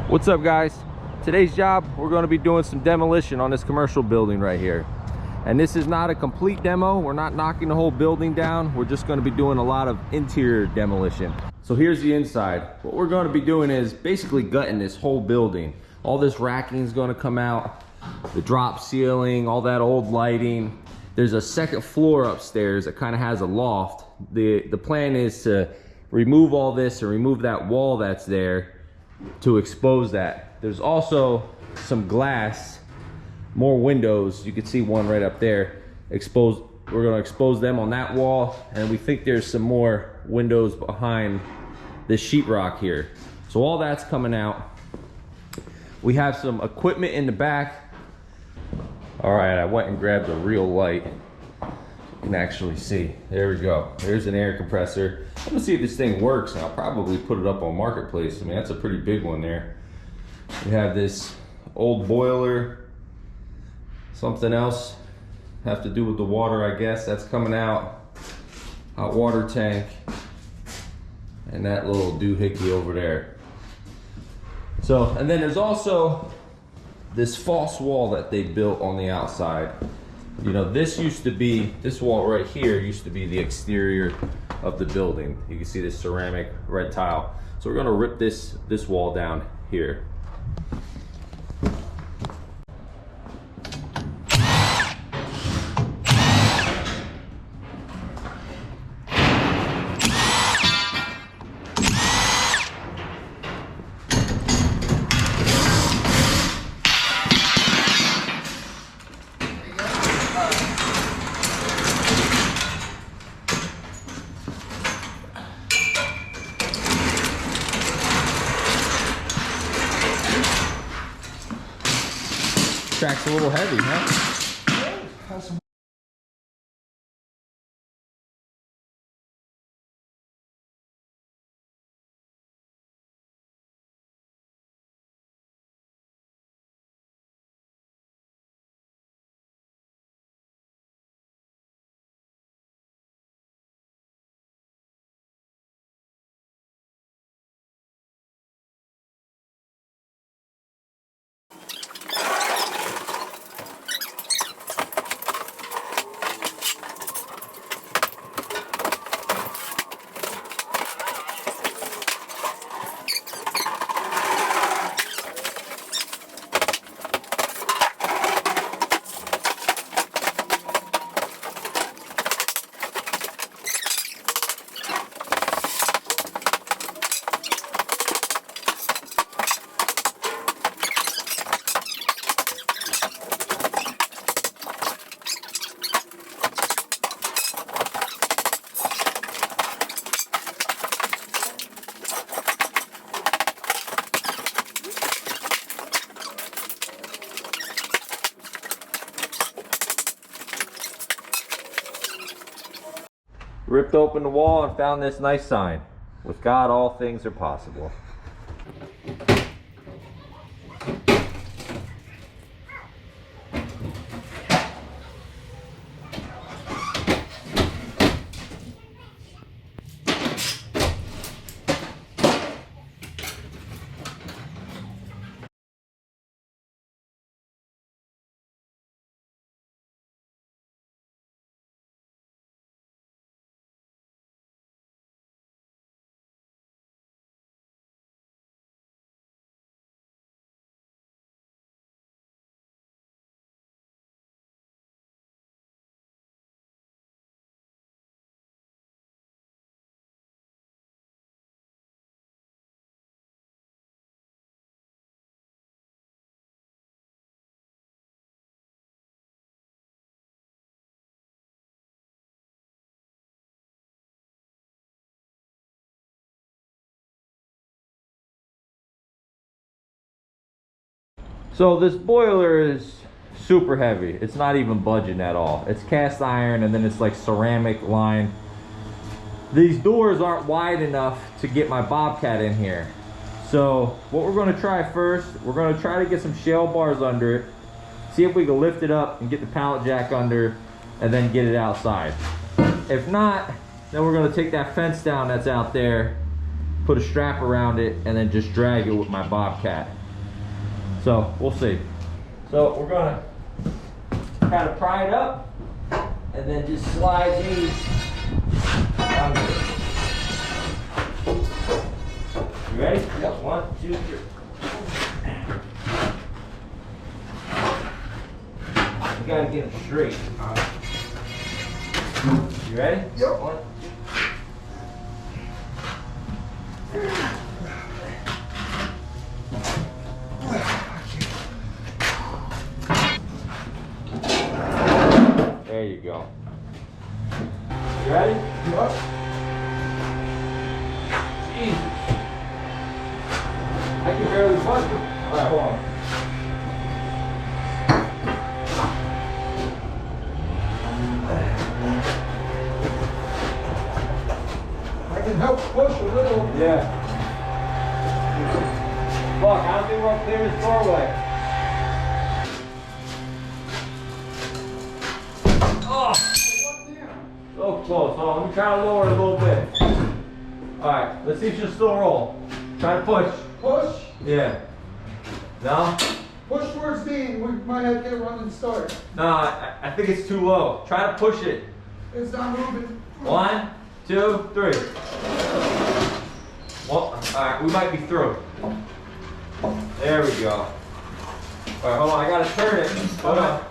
What's up, guys? Today's job, we're going to be doing some demolition on this commercial building right here. And this is not a complete demo. We're not knocking the whole building down. We're just going to be doing a lot of interior demolition. So here's the inside. What we're going to be doing is basically gutting this whole building. All this racking is going to come out, the drop ceiling, all that old lighting. There's a second floor upstairs that kind of has a loft. The plan is to remove all this and remove that wall that's there to expose that. There's also some glass, more windows. You can see one right up there exposed. We're going to expose them on that wall, and we think there's some more windows behind this sheetrock here. So all that's coming out. We have some equipment in the back. All right, I went and grabbed a real light. You can actually see. There we go. There's an air compressor. I'm gonna see if this thing works, and I'll probably put it up on Marketplace. I mean, that's a pretty big one there. We have this old boiler. Something else have to do with the water, I guess. That's coming out. Hot water tank. And that little doohickey over there. So, and then there's also this false wall that they built on the outside. You know, this wall right here used to be the exterior of the building. You can see this ceramic red tile. So we're gonna rip this wall down here. Track's a little heavy, huh? Ripped open the wall and found this nice sign. With God, all things are possible. So this boiler is super heavy. It's not even budging at all. It's cast iron, and then it's like ceramic line. These doors aren't wide enough to get my Bobcat in here. So what we're gonna try first, we're gonna try to get some shell bars under it, see if we can lift it up and get the pallet jack under, and then get it outside. If not, then we're gonna take that fence down that's out there put a strap around it, and then just drag it with my bobcat. So we'll see. So we're gonna kind of pry it up and then just slide these under. You ready? Yep. 1, 2, 3. You gotta get them straight. You ready? Yep. 1, 2. There you go. You ready? Yep. Jesus. I can barely punch them. Alright, hold on. I can help push a little. Yeah. Look, I don't think we're gonna clear this doorway. Oh! So close. Oh, let me try to lower it a little bit. Alright, let's see if she'll still roll. Try to push. Push. Yeah. No? Push towards me. We might have to get a running start. No, I think it's too low. Try to push it. It's not moving. 1, 2, 3. Well, alright, we might be through. There we go. Alright, hold on, I gotta turn it. Hold on.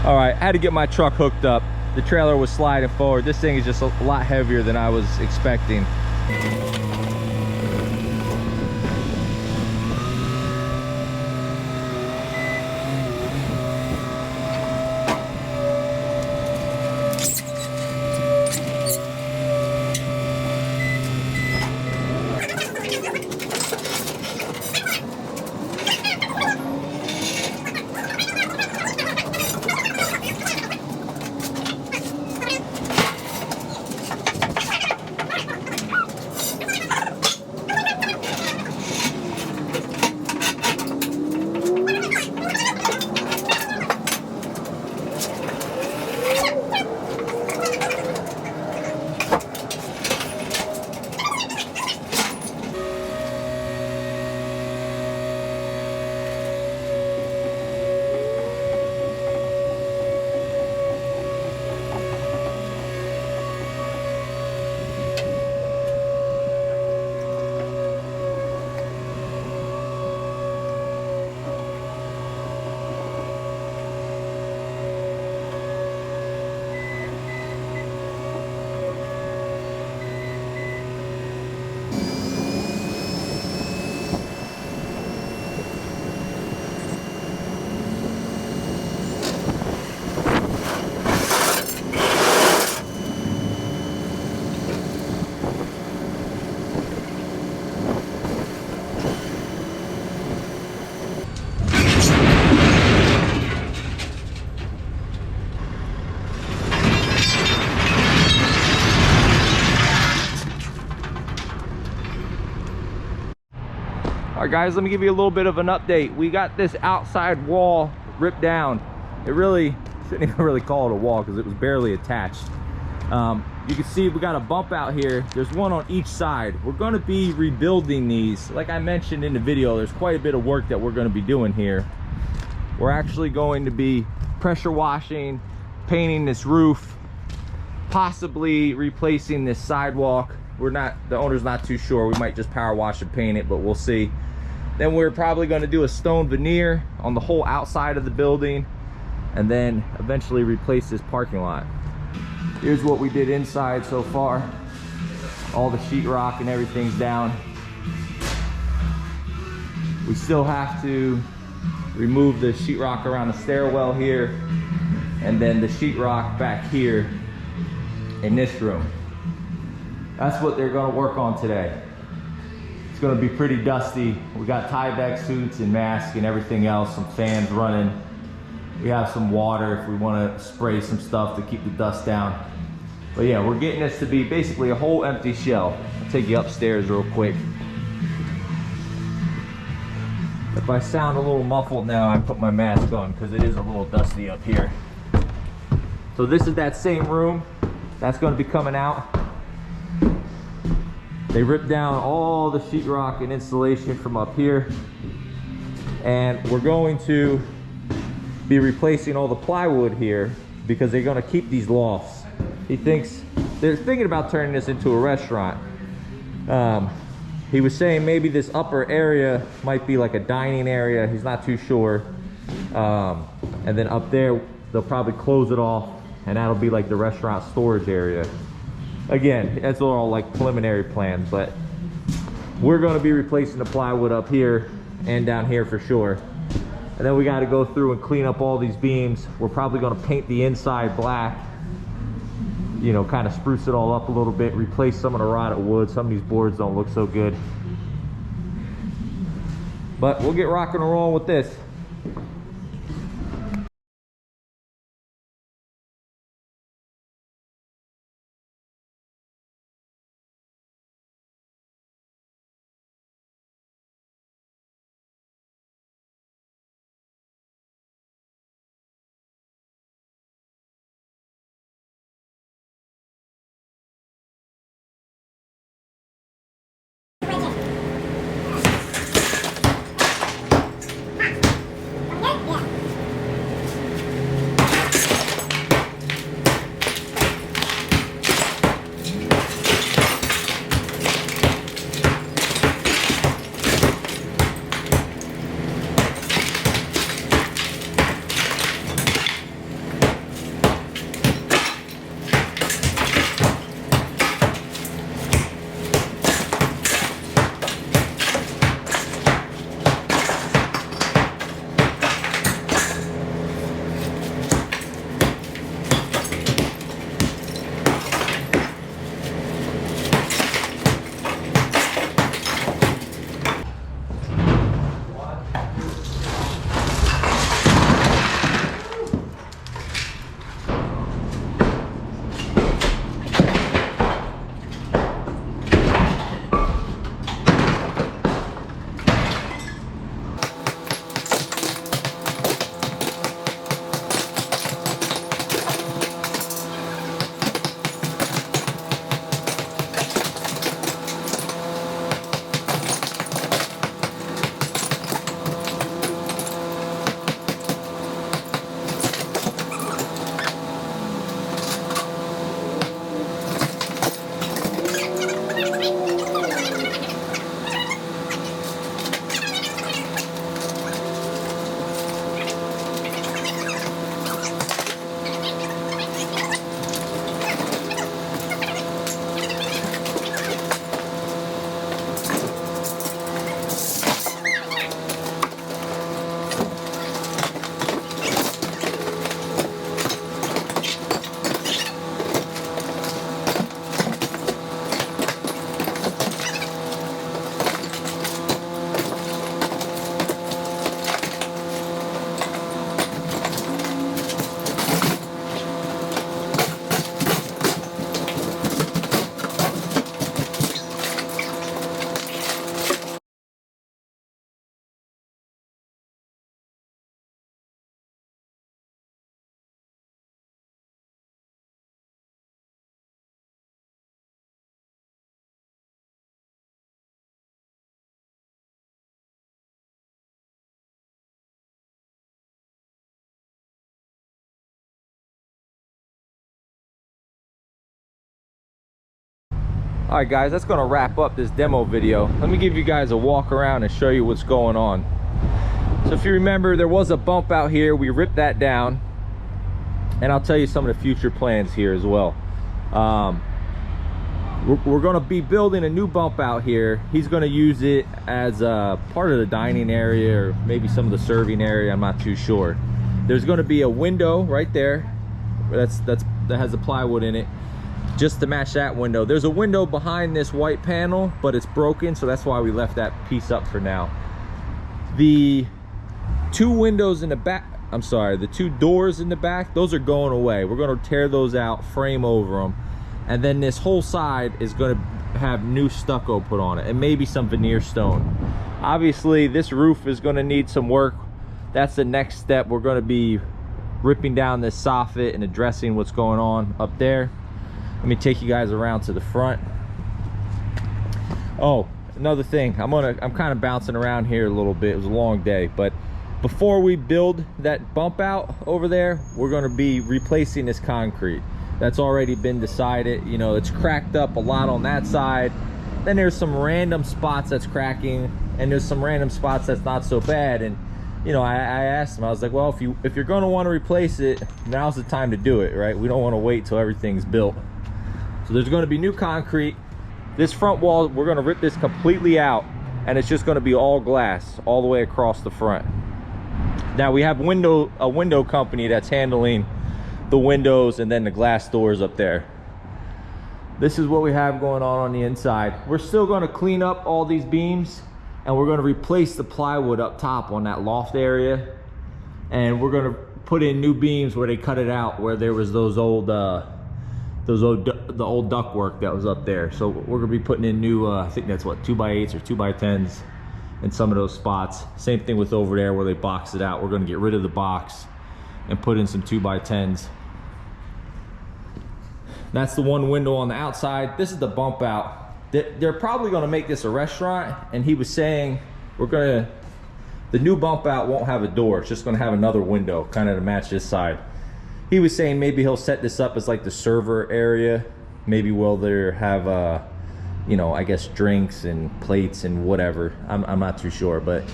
All right, I had to get my truck hooked up. The trailer was sliding forward. This thing is just a lot heavier than I was expecting. Alright guys, let me give you a little bit of an update. We got this outside wall ripped down. It really, shouldn't even really call it a wall because it was barely attached. You can see we got a bump out here. There's one on each side. We're going to be rebuilding these. Like I mentioned in the video, there's quite a bit of work that we're going to be doing here. We're actually going to be pressure washing, painting this roof, possibly replacing this sidewalk. the owner's not too sure. We might just power wash and paint it, but we'll see. Then we're probably going to do a stone veneer on the whole outside of the building, and then eventually replace this parking lot. Here's what we did inside so far. All the sheetrock and everything's down. We still have to remove the sheetrock around the stairwell here, and then the sheetrock back here in this room. That's what they're going to work on today. It's going to be pretty dusty. We got tie-back suits and masks and everything else, some fans running. We have some water if we want to spray some stuff to keep the dust down. But yeah, we're getting this to be basically a whole empty shell. I'll take you upstairs real quick. If I sound a little muffled now, I put my mask on because it is a little dusty up here. So this is that same room that's going to be coming out. They ripped down all the sheetrock and insulation from up here, and we're going to be replacing all the plywood here because they're going to keep these lofts. They're thinking about turning this into a restaurant. He was saying maybe this upper area might be like a dining area. He's not too sure. And then up there, they'll probably close it off, and that'll be like the restaurant storage area. Again, that's all like preliminary plans, but we're going to be replacing the plywood up here and down here for sure. And then we got to go through and clean up all these beams. We're probably going to paint the inside black, you know, kind of spruce it all up a little bit, replace some of the rotted wood. Some of these boards don't look so good. But we'll get rocking and rolling with this. All right guys, that's gonna wrap up this demo video. Let me give you guys a walk around and show you what's going on. So if you remember, there was a bump out here. We ripped that down, and I'll tell you some of the future plans here as well. We're gonna be building a new bump out here. He's gonna use it as a part of the dining area, or maybe some of the serving area, I'm not too sure. There's gonna be a window right there that has the plywood in it, just to match that window. There's a window behind this white panel, but it's broken, so that's why we left that piece up for now. The two windows in the back, I'm sorry, the two doors in the back, those are going away. We're gonna tear those out, frame over them, and then this whole side is gonna have new stucco put on it, and maybe some veneer stone. Obviously, this roof is gonna need some work. That's the next step. We're gonna be ripping down this soffit and addressing what's going on up there. Let me take you guys around to the front. Oh, another thing, I'm kind of bouncing around here a little bit. It was a long day, but before we build that bump out over there, we're going to be replacing this concrete. That's already been decided. You know, it's cracked up a lot on that side. Then there's some random spots that's cracking, and there's some random spots that's not so bad. And you know, I asked him, I was like, well, if you're going to want to replace it, now's the time to do it, right? We don't want to wait till everything's built. So there's going to be new concrete. This front wall, we're going to rip this completely out, and it's just going to be all glass all the way across the front. Now we have a window company that's handling the windows and then the glass doors up there. This is what we have going on the inside. We're still going to clean up all these beams, and we're going to replace the plywood up top on that loft area, and we're going to put in new beams where they cut it out, where there was the old ductwork that was up there. So we're gonna be putting in new, I think that's what, 2x8s or 2x10s in some of those spots. Same thing with over there where they box it out. We're gonna get rid of the box and put in some 2x10s. That's the one window on the outside. This is the bump out. They're probably gonna make this a restaurant, and he was saying the new bump out won't have a door. It's just gonna have another window kind of to match this side. He was saying maybe he'll set this up as like the server area. Maybe will there have you know, I guess drinks and plates and whatever. I'm not too sure, but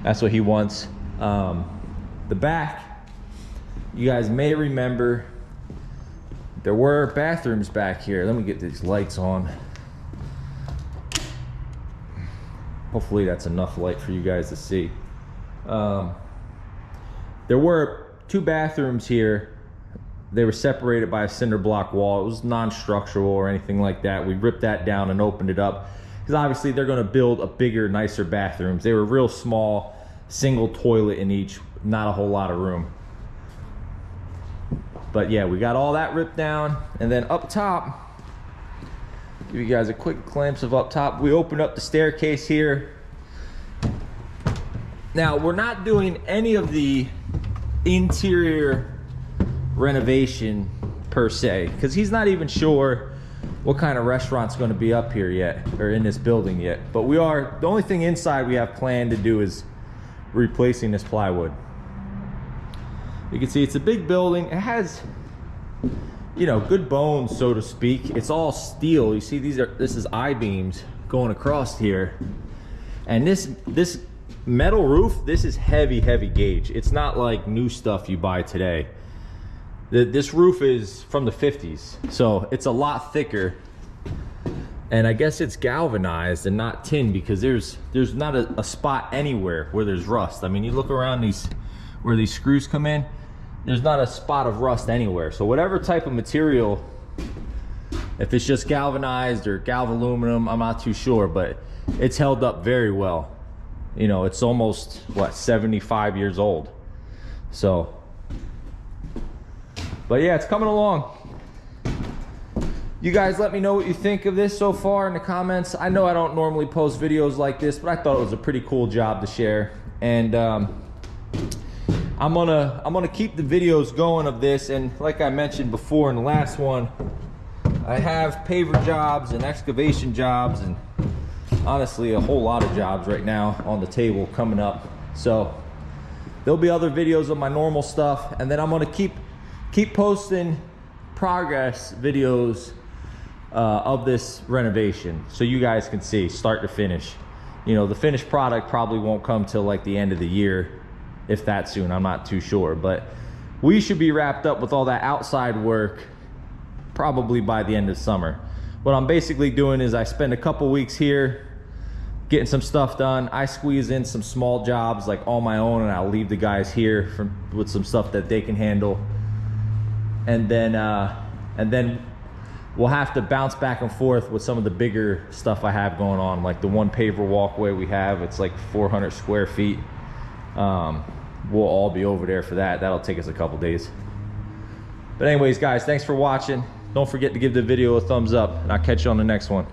that's what he wants. The back, you guys may remember there were bathrooms back here. Let me get these lights on. Hopefully that's enough light for you guys to see. There were two bathrooms here. They were separated by a cinder block wall. It was non-structural or anything like that. We ripped that down and opened it up, because obviously they're going to build a bigger, nicer bathrooms. They were real small, single toilet in each, not a whole lot of room. But yeah, we got all that ripped down. And then up top, give you guys a quick glimpse of up top. We opened up the staircase here. Now, we're not doing any of the interior renovation per se, because he's not even sure what kind of restaurant's going to be up here yet, or in this building yet. But we are, the only thing inside we have planned to do is replacing this plywood. You can see it's a big building. It has, you know, good bones, so to speak. It's all steel. You see, this is I-beams going across here, and this metal roof, this is heavy gauge. It's not like new stuff you buy today. This roof is from the 50s, so it's a lot thicker, and I guess it's galvanized and not tin, because there's not a spot anywhere where there's rust. I mean, you look around where these screws come in, there's not a spot of rust anywhere. So whatever type of material, if it's just galvanized or galvaluminum, I'm not too sure, but it's held up very well. You know, it's almost, what, 75 years old. So, but yeah, it's coming along. You guys let me know what you think of this so far in the comments. I know I don't normally post videos like this, but I thought it was a pretty cool job to share. And I'm gonna keep the videos going of this, and like I mentioned before in the last one, I have paver jobs and excavation jobs, and honestly a whole lot of jobs right now on the table coming up. So there'll be other videos of my normal stuff, and then I'm gonna keep posting progress videos of this renovation, so you guys can see start to finish. You know, the finished product probably won't come till like the end of the year, if that soon, I'm not too sure, but we should be wrapped up with all that outside work probably by the end of summer. What I'm basically doing is I spend a couple weeks here getting some stuff done. I squeeze in some small jobs like on my own, and I'll leave the guys here with some stuff that they can handle, and then we'll have to bounce back and forth with some of the bigger stuff I have going on, like the one paver walkway we have. It's like 400 square feet. We'll all be over there for that. That'll take us a couple days. But anyways, guys, thanks for watching. Don't forget to give the video a thumbs up, and I'll catch you on the next one.